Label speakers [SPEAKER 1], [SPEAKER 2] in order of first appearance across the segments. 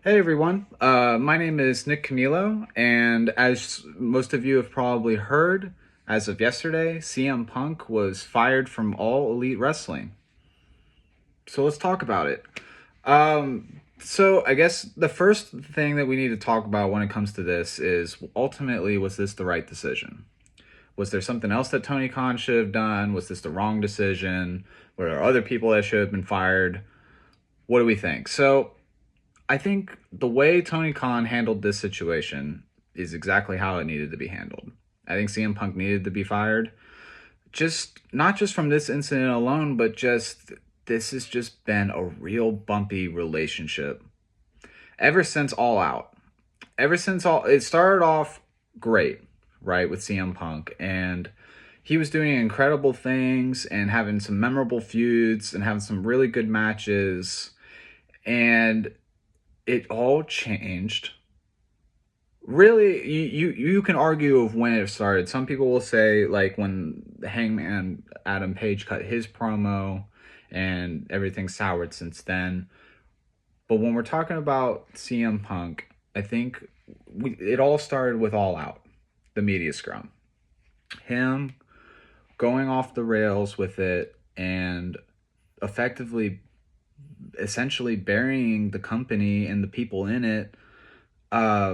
[SPEAKER 1] Hey everyone, my name is Nick Camilo, and as most of you have probably heard, as of yesterday, CM Punk was fired from All Elite Wrestling. So let's talk about it. So I guess the first thing that we need to talk about when it comes to this is ultimately, was this the right decision? Was there something else that Tony Khan should have done? Was this the wrong decision? Were there other people that should have been fired? What do we think? So I think the way Tony Khan handled this situation is exactly how it needed to be handled. I think CM Punk needed to be fired. Just not just from this incident alone, but just this has just been a real bumpy relationship ever since All Out. Ever since all it started off great, right, with CM Punk, and he was doing incredible things and having some memorable feuds and having some really good matches, and it all changed. Really, you can argue of when it started. Some people will say like when Hangman Adam Page cut his promo and everything soured since then. But when we're talking about CM Punk, I think it all started with All Out, the media scrum. Him going off the rails with it and effectively essentially burying the company and the people in it,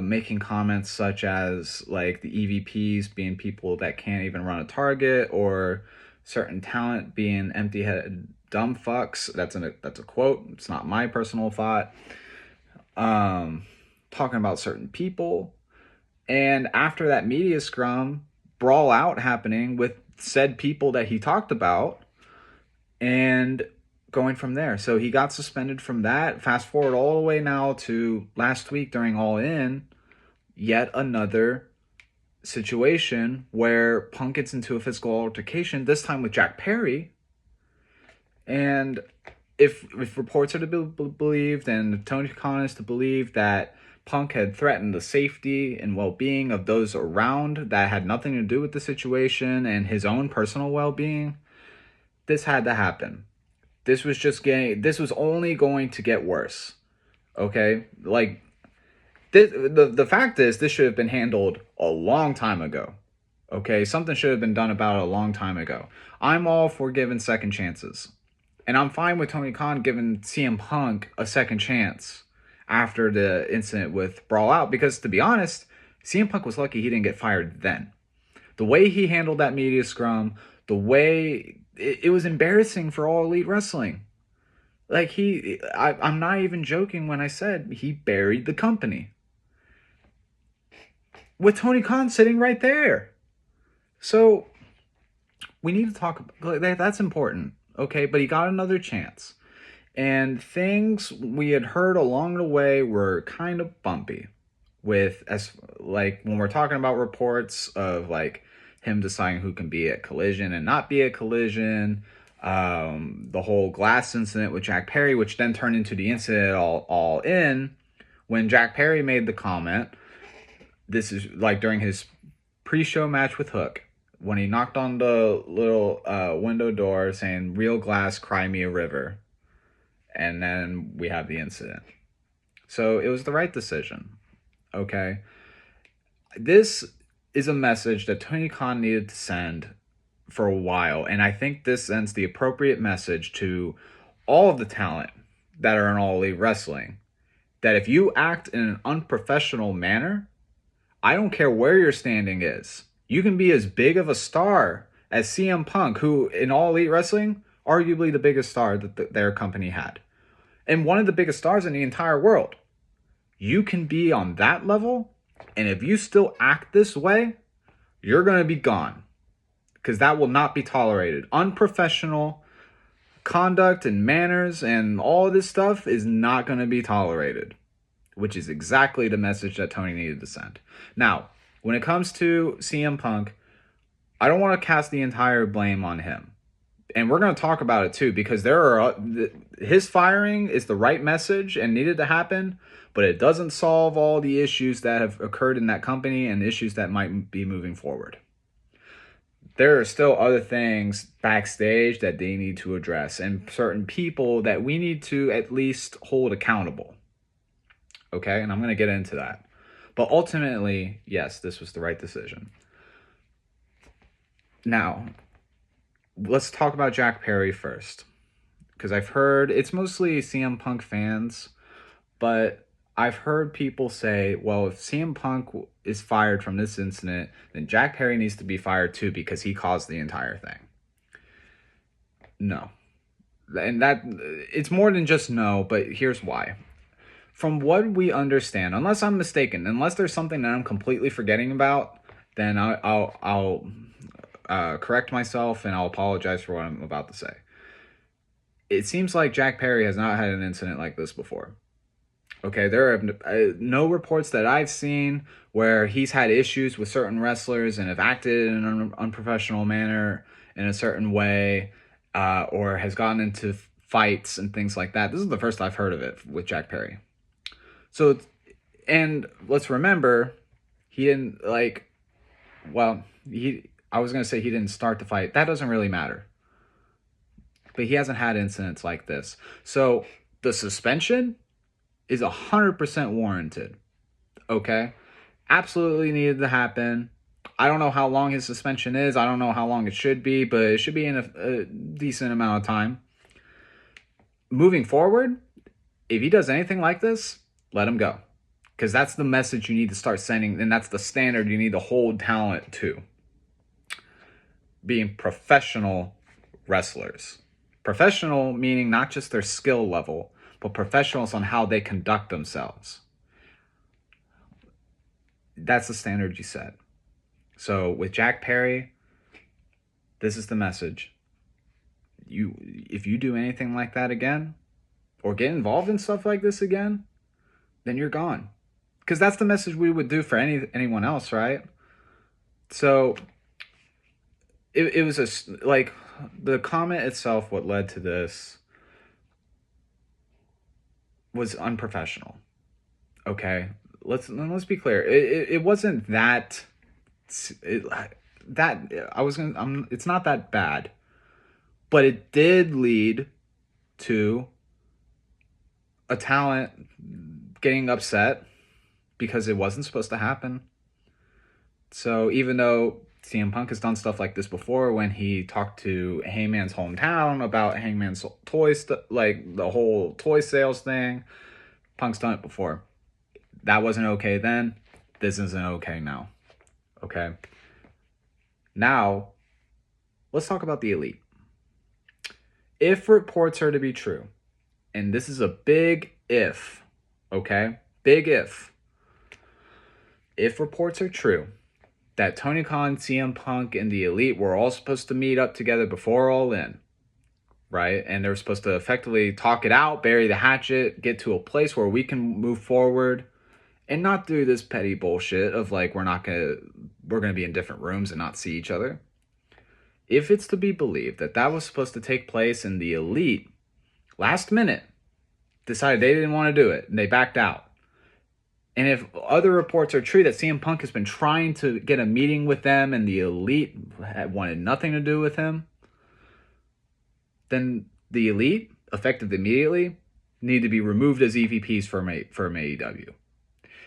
[SPEAKER 1] making comments such as like the EVPs being people that can't even run a target, or certain talent being empty-headed dumb fucks. That's a quote. It's not my personal thought. Um, Talking about certain people, and after that media scrum, brawl out happening with said people that he talked about, and going from there. So he got suspended from that. Fast forward all the way now to last week during All In, yet another situation where Punk gets into a physical altercation, this time with Jack Perry. And if reports are to be believed, and Tony Khan is to believe, that Punk had threatened the safety and well-being of those around that had nothing to do with the situation and his own personal well-being, this had to happen. This was only going to get worse. Okay? Like, the fact is, this should have been handled a long time ago. Okay? Something should have been done about it a long time ago. I'm all for giving second chances. And I'm fine with Tony Khan giving CM Punk a second chance after the incident with Brawl Out, because to be honest, CM Punk was lucky he didn't get fired then. The way he handled that media scrum, the way it was embarrassing for All Elite Wrestling. Like I'm not even joking when I said he buried the company with Tony Khan sitting right there. So we need to talk about that's important, okay? But he got another chance, and things we had heard along the way were kind of bumpy. With as like when we're talking about reports of like him deciding who can be at Collision and not be at Collision, the whole glass incident with Jack Perry, which then turned into the incident all in when Jack Perry made the comment. This is like during his pre-show match with Hook, when he knocked on the little window door saying "Real glass, cry me a river," and then we have the incident. So it was the right decision. Okay, this is a message that Tony Khan needed to send for a while, and I think this sends the appropriate message to all of the talent that are in All Elite Wrestling, that if you act in an unprofessional manner, I don't care where your standing is. You can be as big of a star as CM Punk, who in All Elite Wrestling, arguably the biggest star that their company had, and one of the biggest stars in the entire world. You can be on that level, and if you still act this way, you're going to be gone, because that will not be tolerated. Unprofessional conduct and manners and all this stuff is not going to be tolerated, which is exactly the message that Tony needed to send. Now, when it comes to CM Punk, I don't want to cast the entire blame on him. And we're going to talk about it too, because his firing is the right message and needed to happen, but it doesn't solve all the issues that have occurred in that company and issues that might be moving forward. There are still other things backstage that they need to address, and certain people that we need to at least hold accountable. Okay, and I'm going to get into that. But ultimately, yes, this was the right decision. Now, let's talk about Jack Perry first. Because I've heard it's mostly CM Punk fans, but I've heard people say, well, if CM Punk is fired from this incident, then Jack Perry needs to be fired too because he caused the entire thing. No. And that it's more than just no, but here's why. From what we understand, unless I'm mistaken, unless there's something that I'm completely forgetting about, then I'll correct myself and I'll apologize for what I'm about to say. It seems like Jack Perry has not had an incident like this before. Okay, there are no reports that I've seen where he's had issues with certain wrestlers and have acted in an unprofessional manner in a certain way, or has gotten into fights and things like that. This is the first I've heard of it with Jack Perry. So, and let's remember, he didn't like, well, I was going to say he didn't start the fight. That doesn't really matter. But he hasn't had incidents like this. So the suspension is 100% warranted. Okay? Absolutely needed to happen. I don't know how long his suspension is. I don't know how long it should be, but it should be in a decent amount of time. Moving forward, if he does anything like this, let him go. Because that's the message you need to start sending, and that's the standard you need to hold talent to. Being professional wrestlers. Professional meaning not just their skill level, but professionals on how they conduct themselves. That's the standard you set. So with Jack Perry, this is the message. If you do anything like that again, or get involved in stuff like this again, then you're gone. Because that's the message we would do for anyone else, right? So it was like the comment itself, what led to this was unprofessional. Okay, let's be clear. It wasn't that. It's not that bad, but it did lead to a talent getting upset because it wasn't supposed to happen. So even though CM Punk has done stuff like this before, when he talked to Hangman's hometown about Hangman's toys, like the whole toy sales thing, Punk's done it before. That wasn't okay then. This isn't okay now. Okay. Now, let's talk about the Elite. If reports are to be true, and this is a big if, okay? Big if. If reports are true that Tony Khan, CM Punk, and the Elite were all supposed to meet up together before All In, right? And they were supposed to effectively talk it out, bury the hatchet, get to a place where we can move forward and not do this petty bullshit of like we're gonna be in different rooms and not see each other. If it's to be believed that that was supposed to take place and the Elite last minute decided they didn't want to do it and they backed out, and if other reports are true that CM Punk has been trying to get a meeting with them and the Elite wanted nothing to do with him, then the Elite, effective immediately, need to be removed as EVPs from AEW.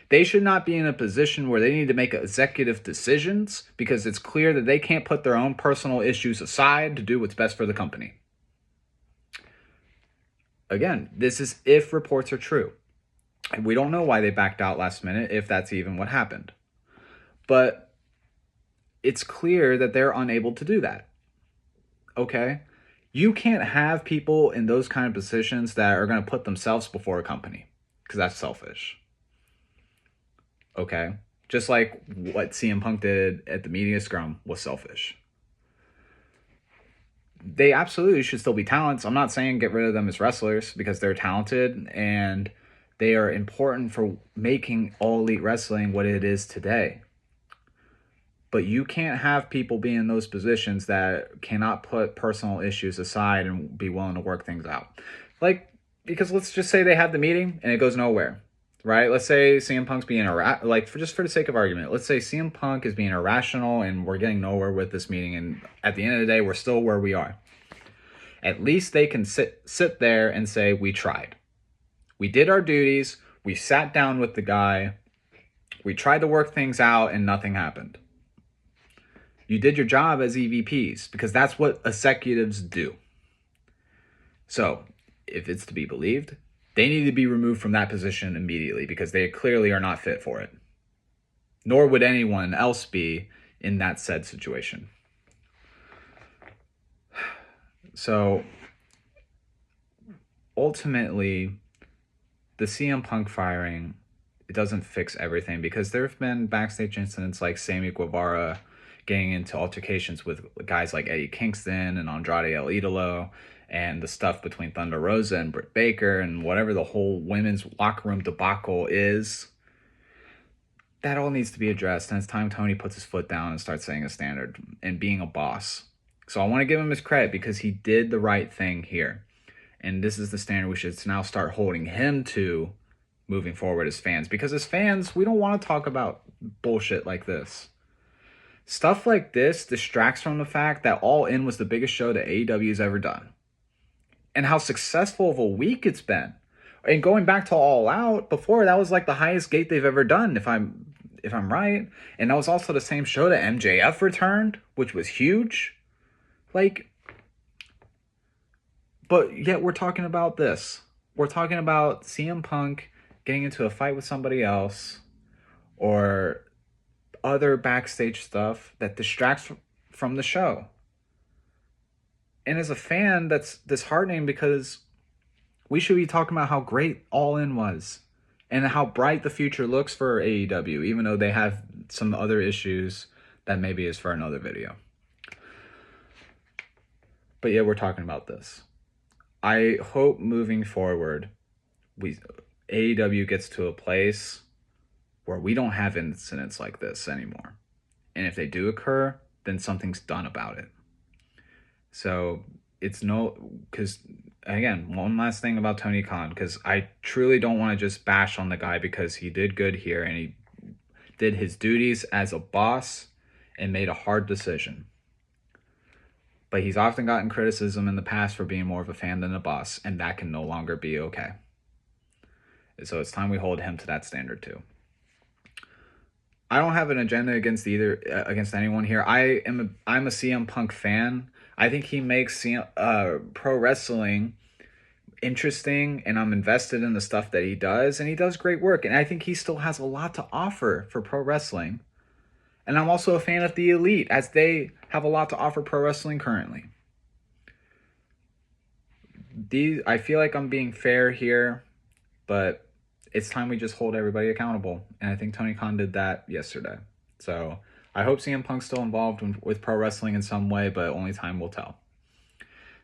[SPEAKER 1] They should not be in a position where they need to make executive decisions because it's clear that they can't put their own personal issues aside to do what's best for the company. Again, this is if reports are true. And we don't know why they backed out last minute, if that's even what happened. But it's clear that they're unable to do that. Okay? You can't have people in those kind of positions that are going to put themselves before a company, because that's selfish. Okay? Just like what CM Punk did at the media scrum was selfish. They absolutely should still be talents. I'm not saying get rid of them as wrestlers because they're talented and they are important for making All Elite Wrestling what it is today. But you can't have people be in those positions that cannot put personal issues aside and be willing to work things out. Like, because let's just say they have the meeting and it goes nowhere, right? Let's say CM Punk's being for the sake of argument, let's say CM Punk is being irrational and we're getting nowhere with this meeting, and at the end of the day, we're still where we are. At least they can sit there and say, we tried. We did our duties. We sat down with the guy. We tried to work things out and nothing happened. You did your job as EVPs because that's what executives do. So, if it's to be believed, they need to be removed from that position immediately because they clearly are not fit for it. Nor would anyone else be in that said situation. So, ultimately, the CM Punk firing, it doesn't fix everything because there have been backstage incidents like Sammy Guevara getting into altercations with guys like Eddie Kingston and Andrade El Idolo, and the stuff between Thunder Rosa and Britt Baker and whatever the whole women's locker room debacle is. That all needs to be addressed, and it's time Tony puts his foot down and starts setting a standard and being a boss. So I want to give him his credit because he did the right thing here. And this is the standard we should now start holding him to moving forward as fans. Because as fans, we don't want to talk about bullshit like this. Stuff like this distracts from the fact that All In was the biggest show that AEW's ever done. And how successful of a week it's been. And going back to All Out, before that was like the highest gate they've ever done, if I'm right. And that was also the same show that MJF returned, which was huge. Like, but yet we're talking about this. We're talking about CM Punk getting into a fight with somebody else or other backstage stuff that distracts from the show. And as a fan, that's disheartening because we should be talking about how great All In was and how bright the future looks for AEW, even though they have some other issues that maybe is for another video. But yeah, we're talking about this. I hope moving forward, AEW gets to a place where we don't have incidents like this anymore. And if they do occur, then something's done about it. So it's because again, one last thing about Tony Khan, because I truly don't want to just bash on the guy because he did good here and he did his duties as a boss and made a hard decision. But he's often gotten criticism in the past for being more of a fan than a boss, and that can no longer be okay. So it's time we hold him to that standard too. I don't have an agenda against anyone here. I'm a CM Punk fan. I think he makes pro wrestling interesting, and I'm invested in the stuff that he does, and he does great work. And I think he still has a lot to offer for pro wrestling. And I'm also a fan of the Elite, as they have a lot to offer pro wrestling currently. I feel like I'm being fair here, but it's time we just hold everybody accountable. And I think Tony Khan did that yesterday. So I hope CM Punk's still involved with pro wrestling in some way, but only time will tell.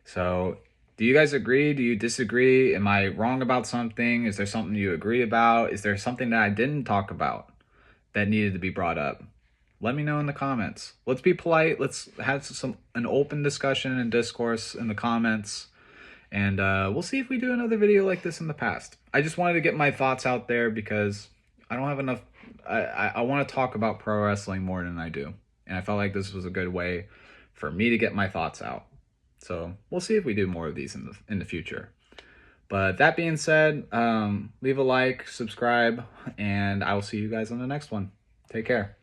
[SPEAKER 1] So do you guys agree? Do you disagree? Am I wrong about something? Is there something you agree about? Is there something that I didn't talk about that needed to be brought up? Let me know in the comments. Let's be polite. Let's have an open discussion and discourse in the comments. And we'll see if we do another video like this in the past. I just wanted to get my thoughts out there because I don't have enough. I want to talk about pro wrestling more than I do. And I felt like this was a good way for me to get my thoughts out. So we'll see if we do more of these in the future. But that being said, leave a like, subscribe, and I will see you guys on the next one. Take care.